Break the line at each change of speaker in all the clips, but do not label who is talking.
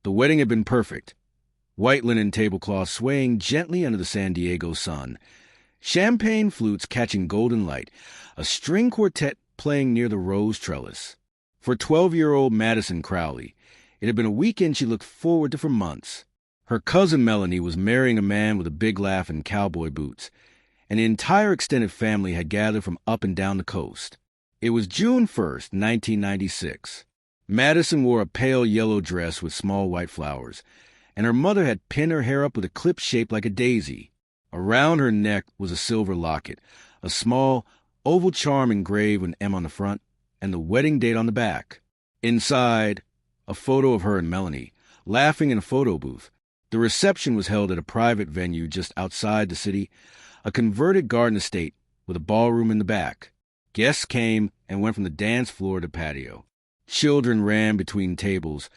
The wedding had been perfect. White linen tablecloth swaying gently under the San Diego sun, champagne flutes catching golden light, a string quartet playing near the rose trellis. For 12-year-old Madison Crowley, it had been a weekend she looked forward to for months. Her cousin Melanie was marrying a man with a big laugh and cowboy boots, and the entire extended family had gathered from up and down the coast. It was June 1st, 1996. Madison wore a pale yellow dress with small white flowers, and her mother had pinned her hair up with a clip shaped like a daisy. Around her neck was a silver locket, a small, oval charm engraved with an M on the front, and the wedding date on the back. Inside, a photo of her and Melanie, laughing in a photo booth. The reception was held at a private venue just outside the city, a converted garden estate with a ballroom in the back. Guests came and went from the dance floor to patio. Children ran between tables,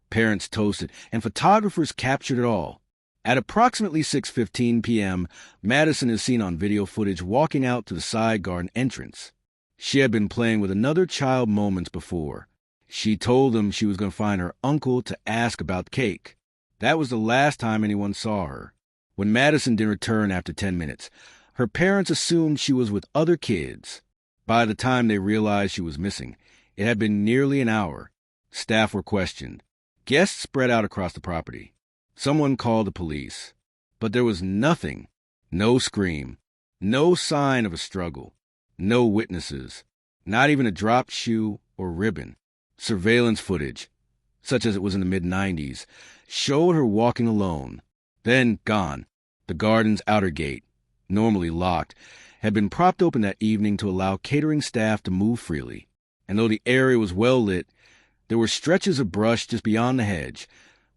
parents toasted, and photographers captured it all. At approximately 6:15 p.m., Madison is seen on video footage walking out to the side garden entrance. She had been playing with another child moments before. She told them she was going to find her uncle to ask about the cake. That was the last time anyone saw her. When Madison didn't return after 10 minutes, her parents assumed she was with other kids. By the time they realized she was missing, it had been nearly an hour. Staff were questioned. Guests spread out across the property. Someone called the police. But there was nothing. No scream. No sign of a struggle. No witnesses. Not even a dropped shoe or ribbon. Surveillance footage, such as it was in the mid-90s, showed her walking alone. Then gone. The garden's outer gate, normally locked, had been propped open that evening to allow catering staff to move freely. And though the area was well lit, there were stretches of brush just beyond the hedge,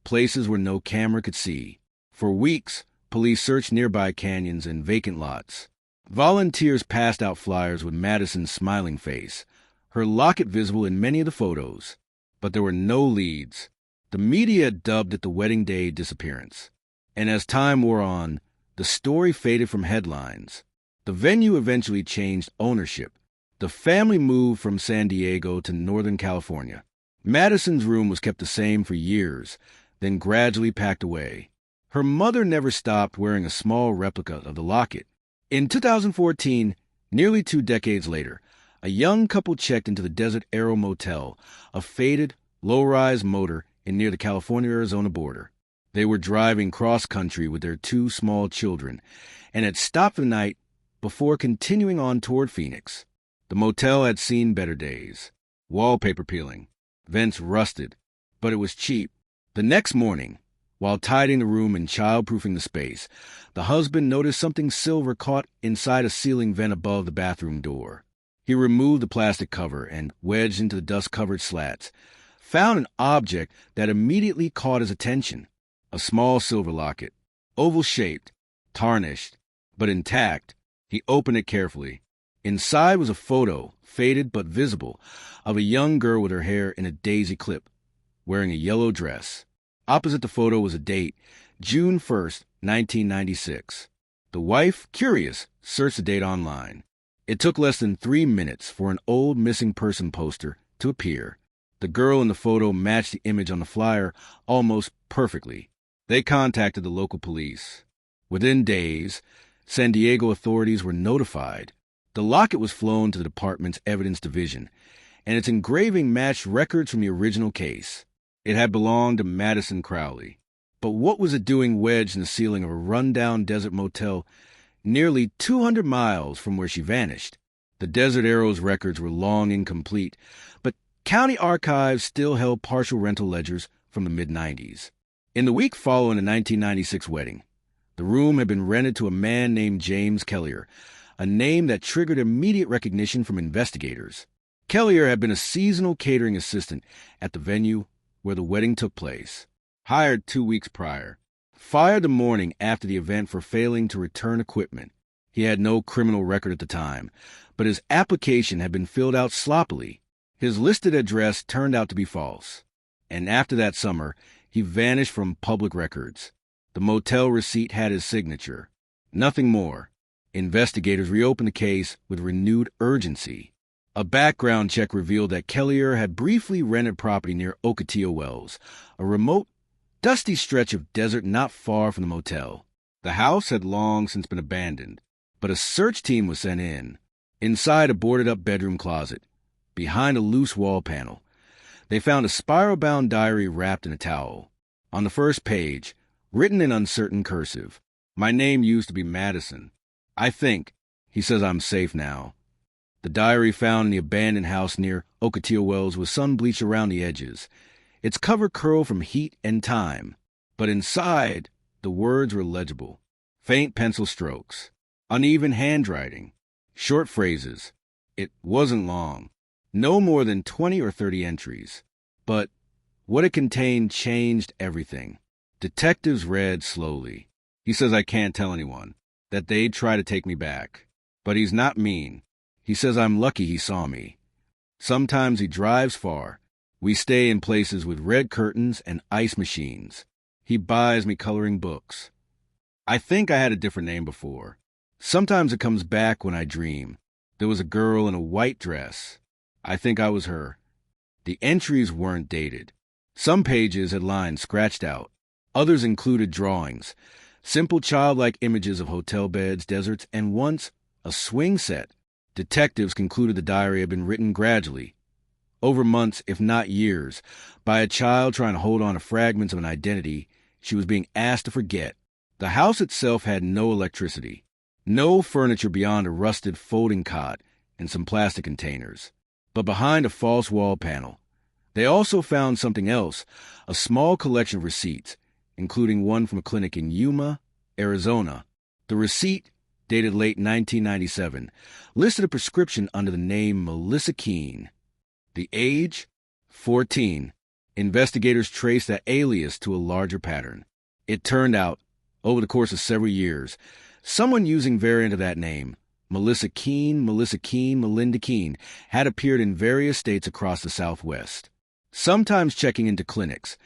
places where no camera could see. For weeks, police searched nearby canyons and vacant lots. Volunteers passed out flyers with Madison's smiling face, her locket visible in many of the photos. But there were no leads. The media dubbed it the wedding day disappearance. And as time wore on, the story faded from headlines. The venue eventually changed ownership. The family moved from San Diego to Northern California. Madison's room was kept the same for years, then gradually packed away. Her mother never stopped wearing a small replica of the locket. In 2014, nearly 2 decades later, a young couple checked into the Desert Arrow Motel, a faded, low-rise motor near the California-Arizona border. They were driving cross-country with their 2 small children and had stopped for the night before continuing on toward Phoenix. The motel had seen better days. Wallpaper peeling. Vents rusted. But it was cheap. The next morning, while tidying the room and childproofing the space, the husband noticed something silver caught inside a ceiling vent above the bathroom door. He removed the plastic cover and wedged into the dust-covered slats, found an object that immediately caught his attention. A small silver locket, oval-shaped, tarnished, but intact. He opened it carefully. Inside was a photo, faded but visible, of a young girl with her hair in a daisy clip, wearing a yellow dress. Opposite the photo was a date, June 1st, 1996. The wife, curious, searched the date online. It took less than 3 minutes for an old missing person poster to appear. The girl in the photo matched the image on the flyer almost perfectly. They contacted the local police. Within days, San Diego authorities were notified. The locket was flown to the department's evidence division, and its engraving matched records from the original case. It had belonged to Madison Crowley. But what was it doing wedged in the ceiling of a rundown desert motel nearly 200 miles from where she vanished? The Desert Arrow's records were long incomplete, but county archives still held partial rental ledgers from the mid-90s. In the week following the 1996 wedding, the room had been rented to a man named James Kellier, a name that triggered immediate recognition from investigators. Kellier had been a seasonal catering assistant at the venue where the wedding took place, hired 2 weeks prior, fired the morning after the event for failing to return equipment. He had no criminal record at the time, but his application had been filled out sloppily. His listed address turned out to be false, and after that summer, he vanished from public records. The motel receipt had his signature. Nothing more. Investigators reopened the case with renewed urgency. A background check revealed that Kellier had briefly rented property near Ocotillo Wells, a remote dusty stretch of desert not far from the motel. The house had long since been abandoned, but a search team was sent in. Inside a boarded-up bedroom closet, behind a loose wall panel, they found a spiral-bound diary wrapped in a towel. On the first page, written in uncertain cursive, my name used to be Madison. I think, he says I'm safe now. The diary found in the abandoned house near Ocotillo Wells was sun-bleached around the edges. Its cover curled from heat and time, but inside, the words were legible. Faint pencil strokes, uneven handwriting, short phrases. It wasn't long, no more than 20 or 30 entries. But what it contained changed everything. Detectives read slowly. He says I can't tell anyone, that they'd try to take me back. But he's not mean. He says I'm lucky he saw me. Sometimes he drives far. We stay in places with red curtains and ice machines. He buys me coloring books. I think I had a different name before. Sometimes it comes back when I dream. There was a girl in a white dress. I think I was her. The entries weren't dated. Some pages had lines scratched out. Others included drawings, simple childlike images of hotel beds, deserts, and once a swing set. Detectives concluded the diary had been written gradually, over months, if not years, by a child trying to hold on to fragments of an identity she was being asked to forget. The house itself had no electricity, no furniture beyond a rusted folding cot and some plastic containers. But behind a false wall panel, they also found something else, a small collection of receipts, including one from a clinic in Yuma, Arizona. The receipt, dated late 1997, listed a prescription under the name Melissa Keene. The age? 14. Investigators traced that alias to a larger pattern. It turned out, over the course of several years, someone using variant of that name, Melissa Keene, Melinda Keene, had appeared in various states across the Southwest, sometimes checking into clinics,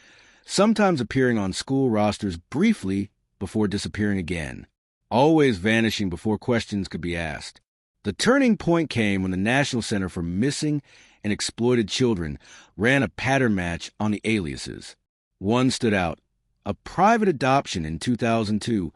sometimes appearing on school rosters briefly before disappearing again, always vanishing before questions could be asked. The turning point came when the National Center for Missing and Exploited Children ran a pattern match on the aliases. One stood out, a private adoption in 2002,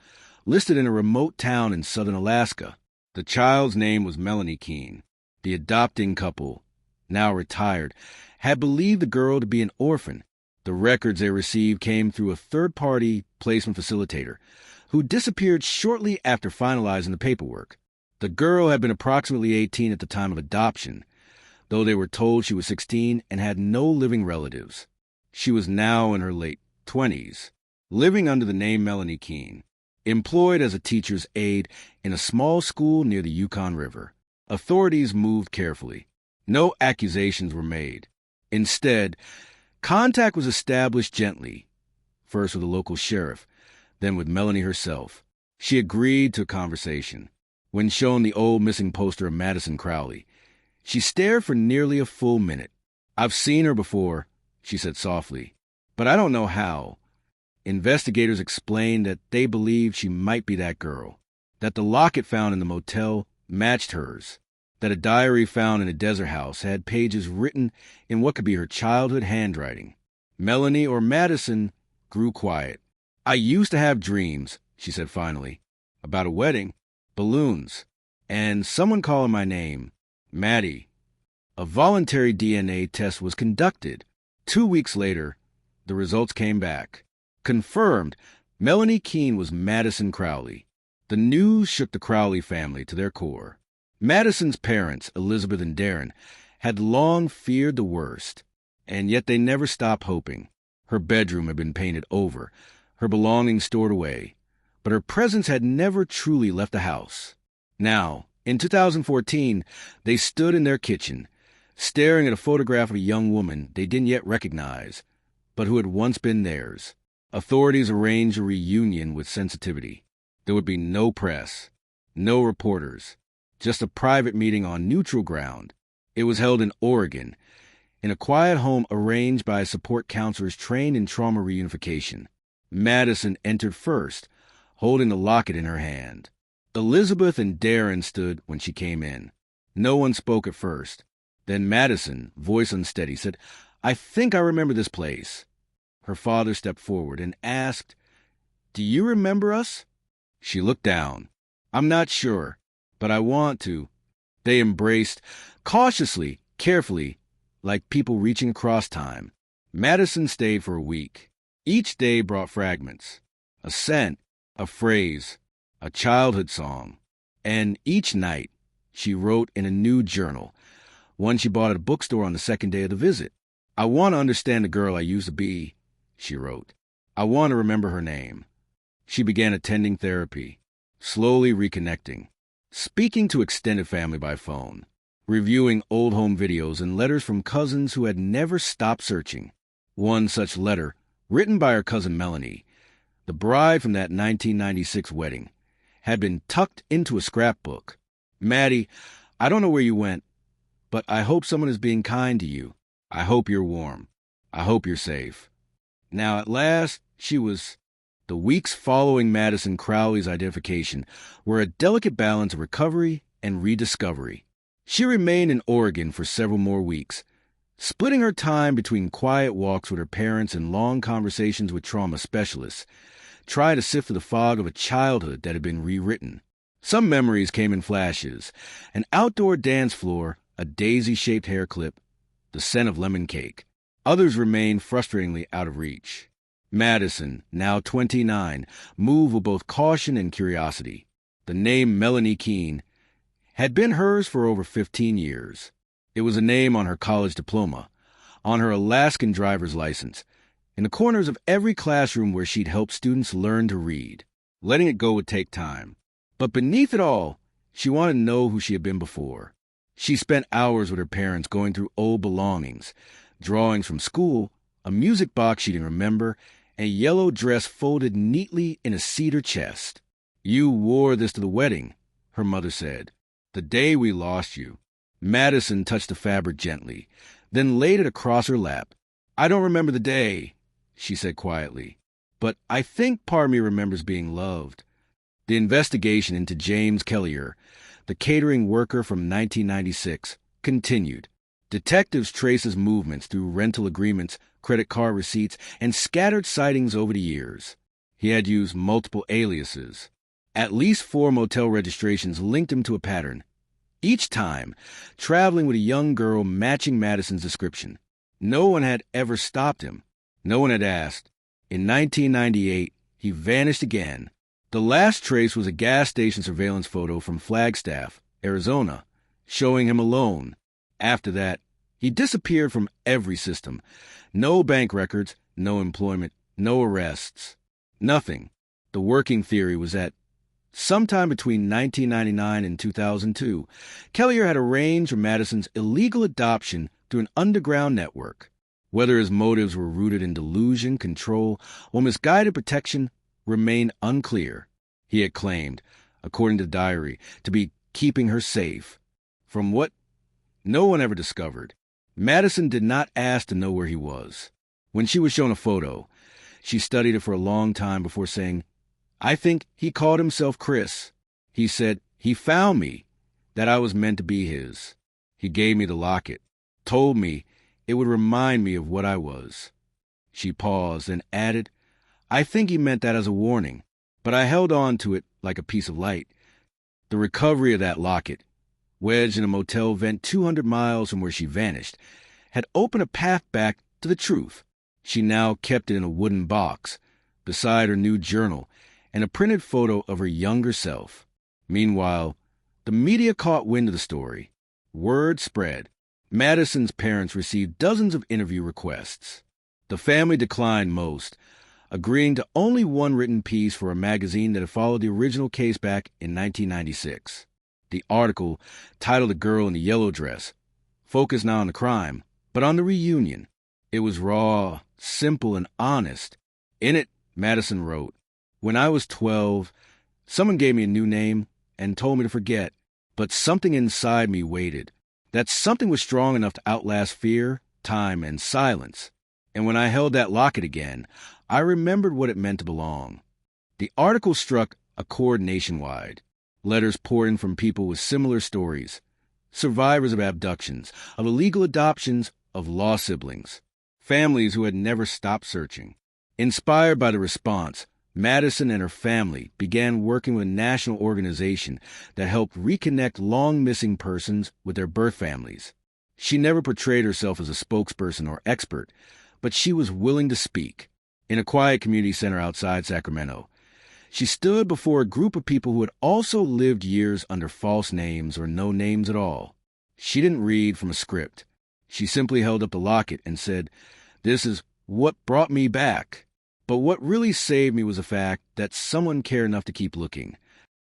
listed in a remote town in southern Alaska. The child's name was Melanie Keene. The adopting couple, now retired, had believed the girl to be an orphan. The records they received came through a third-party placement facilitator, who disappeared shortly after finalizing the paperwork. The girl had been approximately 18 at the time of adoption, though they were told she was 16 and had no living relatives. She was now in her late 20s, living under the name Melanie Keene, employed as a teacher's aide in a small school near the Yukon River. Authorities moved carefully. No accusations were made. Instead, contact was established gently, first with the local sheriff, then with Melanie herself. She agreed to a conversation. When shown the old missing poster of Madison Crowley, she stared for nearly a full minute. "I've seen her before," she said softly, "but I don't know how." Investigators explained that they believed she might be that girl, that the locket found in the motel matched hers, that a diary found in a desert house had pages written in what could be her childhood handwriting. Melanie, or Madison, grew quiet. "I used to have dreams," she said finally, "about a wedding, balloons, and someone calling my name, Maddie." A voluntary DNA test was conducted. 2 weeks later, the results came back. Confirmed, Melanie Keene was Madison Crowley. The news shook the Crowley family to their core. Madison's parents, Elizabeth and Darren, had long feared the worst, and yet they never stopped hoping. Her bedroom had been painted over, her belongings stored away, but her presence had never truly left the house. Now, in 2014, they stood in their kitchen, staring at a photograph of a young woman they didn't yet recognize, but who had once been theirs. Authorities arranged a reunion with sensitivity. There would be no press, no reporters, just a private meeting on neutral ground. It was held in Oregon, in a quiet home arranged by support counselors trained in trauma reunification. Madison entered first, holding the locket in her hand. Elizabeth and Darren stood when she came in. No one spoke at first. Then Madison, voice unsteady, said, "I think I remember this place." Her father stepped forward and asked, "Do you remember us?" She looked down. "I'm not sure, but I want to." They embraced, cautiously, carefully, like people reaching across time. Madison stayed for a week. Each day brought fragments, a scent, a phrase, a childhood song. And each night, she wrote in a new journal, one she bought at a bookstore on the second day of the visit. "I want to understand the girl I used to be," she wrote. "I want to remember her name." She began attending therapy, slowly reconnecting, speaking to extended family by phone, reviewing old home videos and letters from cousins who had never stopped searching. One such letter, written by her cousin Melanie, the bride from that 1996 wedding, had been tucked into a scrapbook. "Maddie, I don't know where you went, but I hope someone is being kind to you. I hope you're warm. I hope you're safe." Now, at last, she was... The weeks following Madison Crowley's identification were a delicate balance of recovery and rediscovery. She remained in Oregon for several more weeks, splitting her time between quiet walks with her parents and long conversations with trauma specialists, trying to sift through the fog of a childhood that had been rewritten. Some memories came in flashes: an outdoor dance floor, a daisy-shaped hair clip, the scent of lemon cake. Others remained frustratingly out of reach. Madison, now 29, moved with both caution and curiosity. The name Melanie Keene had been hers for over 15 years. It was a name on her college diploma, on her Alaskan driver's license, in the corners of every classroom where she'd helped students learn to read. Letting it go would take time. But beneath it all, she wanted to know who she had been before. She spent hours with her parents going through old belongings, drawings from school, a music box she didn't remember, and a yellow dress folded neatly in a cedar chest. "You wore this to the wedding," her mother said, "the day we lost you." Madison touched the fabric gently, then laid it across her lap. "I don't remember the day," she said quietly, "but I think part of me remembers being loved." The investigation into James Kellier, the catering worker from 1996, continued. Detectives traced his movements through rental agreements, credit card receipts, and scattered sightings over the years. He had used multiple aliases. At least 4 motel registrations linked him to a pattern, each time traveling with a young girl matching Madison's description. No one had ever stopped him. No one had asked. In 1998, he vanished again. The last trace was a gas station surveillance photo from Flagstaff, Arizona, showing him alone. After that, he disappeared from every system. No bank records, no employment, no arrests. Nothing. The working theory was that sometime between 1999 and 2002, Kellier had arranged for Madison's illegal adoption through an underground network. Whether his motives were rooted in delusion, control, or misguided protection remained unclear. He had claimed, according to the diary, to be keeping her safe. From what no one ever discovered. Madison did not ask to know where he was. When she was shown a photo, she studied it for a long time before saying, "I think he called himself Chris. He said he found me, that I was meant to be his. He gave me the locket, told me it would remind me of what I was." She paused and added, "I think he meant that as a warning, but I held on to it like a piece of light." The recovery of that locket, wedged in a motel vent 200 miles from where she vanished, had opened a path back to the truth. She now kept it in a wooden box, beside her new journal, and a printed photo of her younger self. Meanwhile, the media caught wind of the story. Word spread. Madison's parents received dozens of interview requests. The family declined most, agreeing to only one written piece for a magazine that had followed the original case back in 1996. The article, titled "The Girl in the Yellow Dress," focused not on the crime, but on the reunion. It was raw, simple, and honest. In it, Madison wrote, "When I was 12, someone gave me a new name and told me to forget, but something inside me waited. That something was strong enough to outlast fear, time, and silence. And when I held that locket again, I remembered what it meant to belong." The article struck a chord nationwide. Letters poured in from people with similar stories, survivors of abductions, of illegal adoptions, of lost siblings. families who had never stopped searching. Inspired by the response, Madison and her family began working with a national organization that helped reconnect long-missing persons with their birth families. She never portrayed herself as a spokesperson or expert, but she was willing to speak. In a quiet community center outside Sacramento, she stood before a group of people who had also lived years under false names or no names at all. She didn't read from a script. She simply held up the locket and said, "This is what brought me back." But what really saved me was the fact that someone cared enough to keep looking.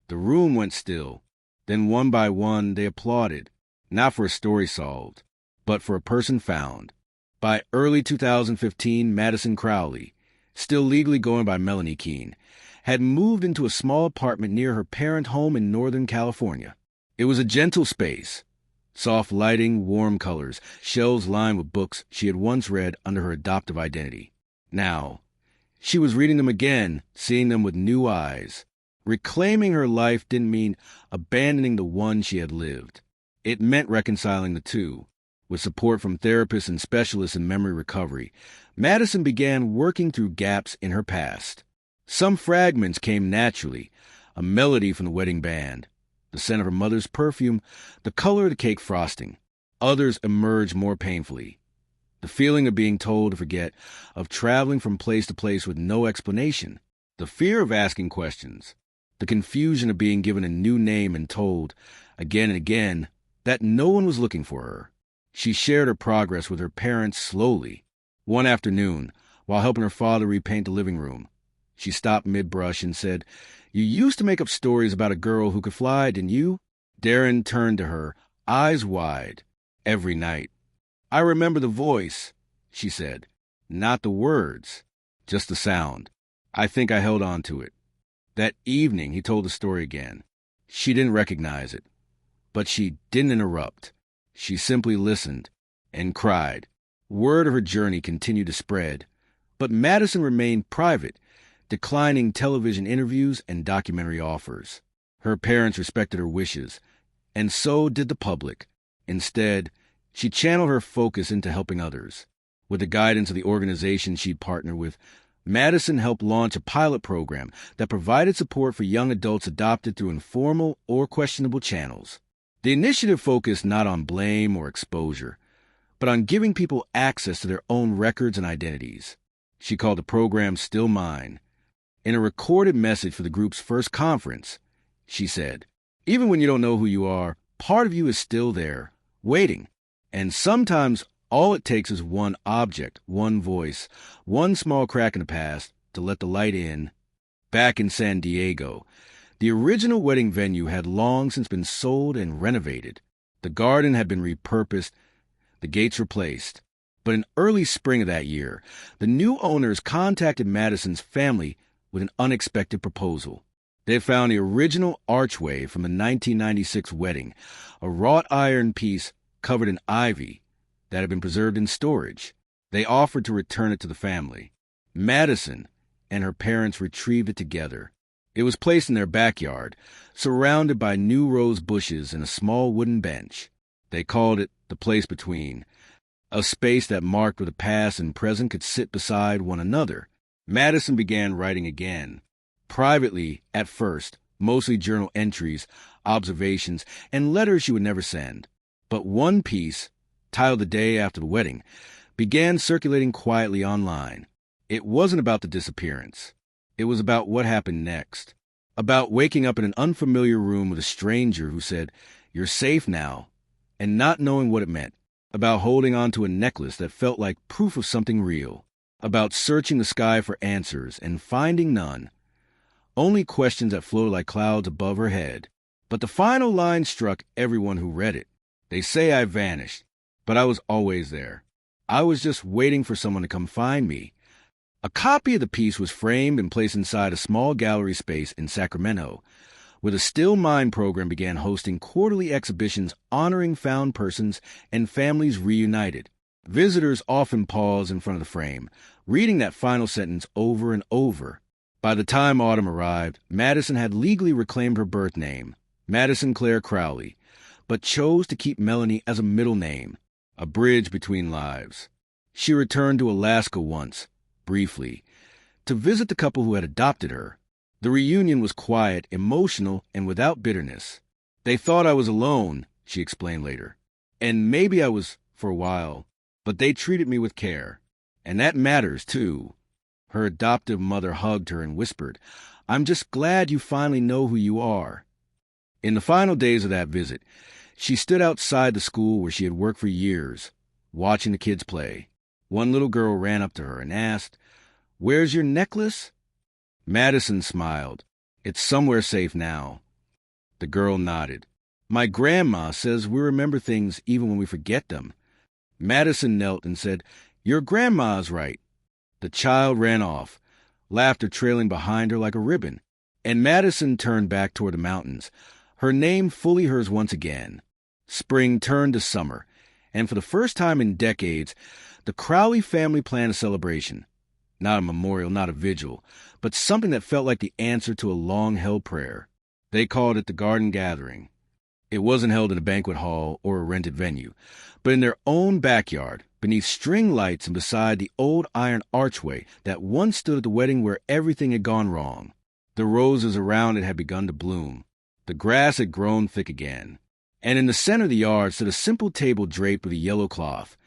The room went still. Then one by one they applauded, not for a story solved, but for a person found. By early 2015, Madison Crowley, still legally going by Melanie Keene, had moved into a small apartment near her parent home in Northern California. It was a gentle space. Soft lighting, warm colors, shelves lined with books she had once read under her adoptive identity. Now, she was reading them again, seeing them with new eyes. Reclaiming her life didn't mean abandoning the one she had lived. It meant reconciling the two. With support from therapists and specialists in memory recovery, Madison began working through gaps in her past. Some fragments came naturally, a melody from the wedding band, the scent of her mother's perfume, the color of the cake frosting. Others emerged more painfully. The feeling of being told to forget, of traveling from place to place with no explanation, the fear of asking questions, the confusion of being given a new name and told, again and again, that no one was looking for her. She shared her progress with her parents slowly. One afternoon, while helping her father repaint the living room, she stopped mid-brush and said, "You used to make up stories about a girl who could fly, didn't you?" Darren turned to her, eyes wide. "Every night." "I remember the voice," she said. "Not the words, just the sound. I think I held on to it." That evening, he told the story again. She didn't recognize it, but she didn't interrupt. She simply listened and cried. Word of her journey continued to spread, but Madison remained private, declining television interviews and documentary offers. Her parents respected her wishes, and so did the public. Instead, she channeled her focus into helping others. With the guidance of the organization she'd partnered with, Madison helped launch a pilot program that provided support for young adults adopted through informal or questionable channels. The initiative focused not on blame or exposure, but on giving people access to their own records and identities. She called the program Still Mine. In a recorded message for the group's first conference, she said, "Even when you don't know who you are, part of you is still there, waiting. And sometimes all it takes is one object, one voice, one small crack in the past to let the light in." Back in San Diego, the original wedding venue had long since been sold and renovated. The garden had been repurposed, the gates replaced. But in early spring of that year, the new owners contacted Madison's family with an unexpected proposal. They had found the original archway from the 1996 wedding, a wrought iron piece covered in ivy that had been preserved in storage. They offered to return it to the family. Madison and her parents retrieved it together. It was placed in their backyard, surrounded by new rose bushes and a small wooden bench. They called it the place between, a space that marked where the past and present could sit beside one another. Madison began writing again. Privately, at first, mostly journal entries, observations, and letters she would never send. But one piece, titled The Day After the Wedding, began circulating quietly online. It wasn't about the disappearance. It was about what happened next. About waking up in an unfamiliar room with a stranger who said, "You're safe now," and not knowing what it meant. About holding on to a necklace that felt like proof of something real. About searching the sky for answers and finding none. Only questions that floated like clouds above her head. But the final line struck everyone who read it. "They say I vanished, but I was always there. I was just waiting for someone to come find me." A copy of the piece was framed and placed inside a small gallery space in Sacramento, where the Still Mine program began hosting quarterly exhibitions honoring found persons and families reunited. Visitors often paused in front of the frame, reading that final sentence over and over. By the time autumn arrived, Madison had legally reclaimed her birth name, Madison Claire Crowley, but chose to keep Melanie as a middle name, a bridge between lives. She returned to Alaska once, briefly, to visit the couple who had adopted her. The reunion was quiet, emotional, and without bitterness. They thought I was alone, she explained later. And maybe I was for a while, but they treated me with care. And that matters, too. Her adoptive mother hugged her and whispered, "I'm just glad you finally know who you are." In the final days of that visit, she stood outside the school where she had worked for years, watching the kids play. One little girl ran up to her and asked, "Where's your necklace?" Madison smiled. "It's somewhere safe now." The girl nodded. "My grandma says we remember things even when we forget them." Madison knelt and said, "Your grandma's right." The child ran off, laughter trailing behind her like a ribbon, and Madison turned back toward the mountains, her name fully hers once again. Spring turned to summer, and for the first time in decades, the Crowley family planned a celebration. Not a memorial, not a vigil, but something that felt like the answer to a long-held prayer. They called it the Garden Gathering. It wasn't held in a banquet hall or a rented venue, but in their own backyard, beneath string lights and beside the old iron archway that once stood at the wedding where everything had gone wrong. The roses around it had begun to bloom. The grass had grown thick again. And in the center of the yard stood a simple table draped with a yellow cloth,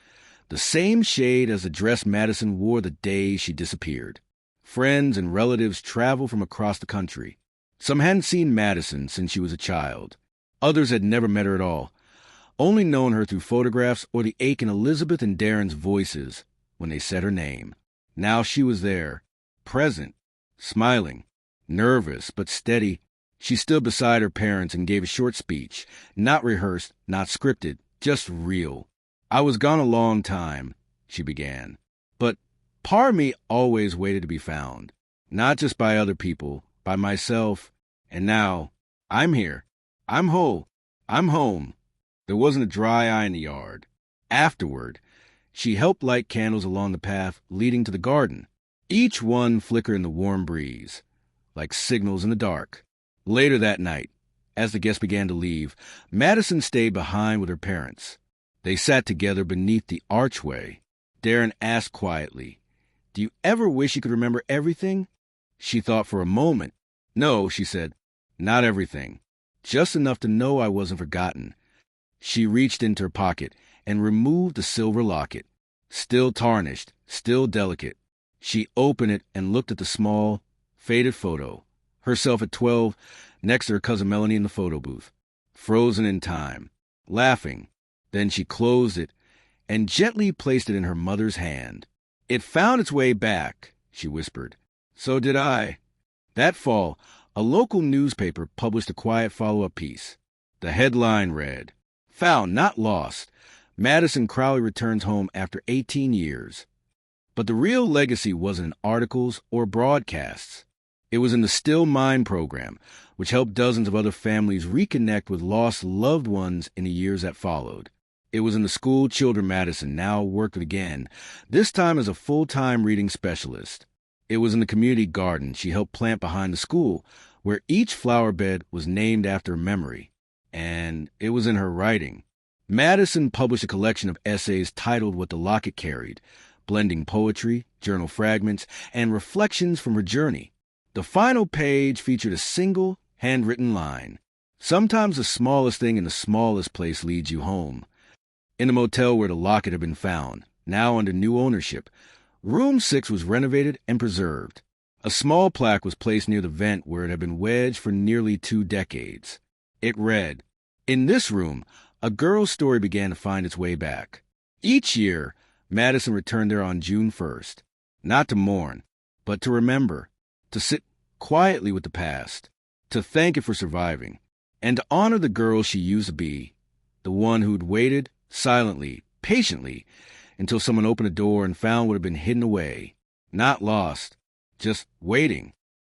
the same shade as the dress Madison wore the day she disappeared. Friends and relatives traveled from across the country. Some hadn't seen Madison since she was a child. Others had never met her at all, only known her through photographs or the ache in Elizabeth and Darren's voices when they said her name. Now she was there, present, smiling, nervous but steady. She stood beside her parents and gave a short speech, not rehearsed, not scripted, just real. "I was gone a long time," she began, "but part of me always waited to be found, not just by other people, by myself, and now I'm here. I'm whole. I'm home." There wasn't a dry eye in the yard. Afterward, she helped light candles along the path leading to the garden. Each one flickered in the warm breeze, like signals in the dark. Later that night, as the guests began to leave, Madison stayed behind with her parents. They sat together beneath the archway. Darren asked quietly, "Do you ever wish you could remember everything?" She thought for a moment. "No," she said, "not everything. Just enough to know I wasn't forgotten." She reached into her pocket and removed the silver locket. Still tarnished, still delicate. She opened it and looked at the small, faded photo. Herself at 12, next to her cousin Melanie in the photo booth. Frozen in time. Laughing. Then she closed it and gently placed it in her mother's hand. "It found its way back," she whispered. "So did I." That fall, a local newspaper published a quiet follow-up piece. The headline read, "Found, not lost. Madison Crowley returns home after 18 years. But the real legacy wasn't in articles or broadcasts. It was in the Still Mind program, which helped dozens of other families reconnect with lost loved ones in the years that followed. It was in the school children Madison now worked with again, this time as a full-time reading specialist. It was in the community garden she helped plant behind the school, where each flower bed was named after a memory. And it was in her writing. Madison published a collection of essays titled What the Locket Carried, blending poetry, journal fragments, and reflections from her journey. The final page featured a single, handwritten line. "Sometimes the smallest thing in the smallest place leads you home." In the motel where the locket had been found, now under new ownership, Room 6 was renovated and preserved. A small plaque was placed near the vent where it had been wedged for nearly 2 decades. It read, "In this room, a girl's story began to find its way back." Each year, Madison returned there on June 1st, not to mourn, but to remember, to sit quietly with the past, to thank it for surviving, and to honor the girl she used to be, the one who'd waited silently, patiently, until someone opened a door and found what had been hidden away. Not lost, just waiting.